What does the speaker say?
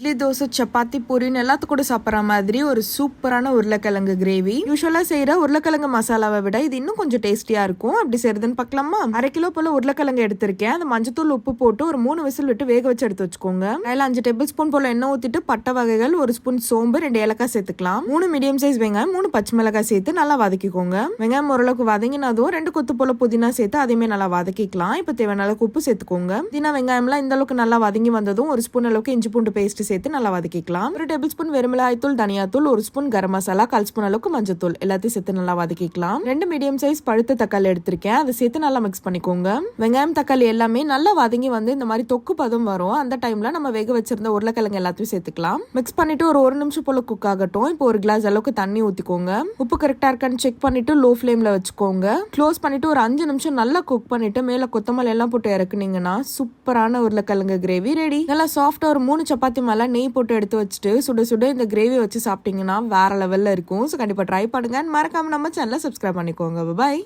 இட்லி, தோசை, சப்பாத்தி, பூரின்னு எல்லாத்துக்கும் கூட சாப்பிட்ற மாதிரி ஒரு சூப்பரான உருளைக்கிழங்கு கிரேவி. யூஸ்வலா செய்யற உருளைக்கிழங்கு மசாலாவை விட இது இன்னும் கொஞ்சம் டேஸ்டியா இருக்கும். அப்படி செய்யறதுன்னு பார்க்கலாமா? 1/2 கிலோ போல உருளைக்கிழங்கு எடுத்திருக்கேன். அந்த மஞ்சத்தூள், உப்பு போட்டு ஒரு 3 விசில் விட்டு வேக வச்சு எடுத்து வச்சுக்கோங்க. அதில் 5 டேபிள் ஸ்பூன் போல எண்ணெய் ஊத்திட்டு பட்டை வகைகள், 1 ஸ்பூன் சோம்பு, 2 ஏலக்காய் சேர்த்துக்கலாம். 3 மீடியம் சைஸ் வெங்காயம், 3 பச்சை மிளகாய் சேர்த்து நல்லா வதக்கிக்கோங்க. வெங்காயம் ஓரளவுக்கு வதங்கினதும் 2 கொத்து போல புதினா சேர்த்து அதையுமே நல்லா வதக்கிக்கலாம். இப்போ தேவையான அளவுக்கு உப்பு சேர்த்துக்கோங்க. புதினா வெங்காயம்லாம் இந்த அளவுக்கு நல்லா வதங்கி வந்ததும் 1 ஸ்பூன் அளவுக்கு இஞ்சி பூண்டு பேஸ்ட் சேர்த்து நல்லா வதக்கிக்கலாம். 1 டேபிள் ஸ்பூன் வெறுமிளகாய்த்தூள், தனியாத்தூள், 1 ஸ்பூன் கரம் மசாலா, 1/4 ஸ்பூன் அளவுக்கு மஞ்சத்தூள் எல்லாத்தையும் சேர்த்து நல்லா வதக்கிக்கலாம். 2 மீடியம் சைஸ் பழுத்த தக்காளி எடுத்திருக்கேன். அதை சேர்த்து நல்லா மிக்ஸ் பண்ணிக்கோங்க. வெங்காயம் தக்காளி எல்லாமே நல்லா வதங்கி வந்து இந்த மாதிரி தொக்கு பதம் வரும். அந்த டைம்ல நம்ம வேக வச்சிருந்த உருளைக்கிழங்கு எல்லாத்தையும் சேர்த்துக்கலாம். மிக்ஸ் பண்ணிட்டு ஒரு நிமிஷம் போல குக் ஆகட்டும். இப்போ 1 கிளாஸ் அளவுக்கு தண்ணி ஊத்திக்கோங்க. உப்பு கரெக்டா இருக்கான்னு செக் பண்ணிட்டு லோ ஃபிளேம்ல வச்சுக்கோங்க. க்ளோஸ் பண்ணிட்டு ஒரு 5 நிமிஷம் நல்லா குக் பண்ணிட்டு மேல கொத்தமல்லி எல்லாம் போட்டு இறக்குனீங்கன்னா சூப்பரான உருளைக்கிழங்கு கிரேவி ரெடி. நல்லா சாஃப்டா ஒரு 3 சப்பாத்தி மேல நெய் போட்டு எடுத்து வச்சுட்டு சுட சுட இந்த கிரேவி வச்சு சாப்பிட்டீங்கன்னா வேற லெவல்ல இருக்கும். ஸோ கண்டிப்பா ட்ரை பண்ணுங்க. மறக்காம நம்ம சேனலை சப்ஸ்கிரைப் பண்ணிக்கோங்க. பாய்.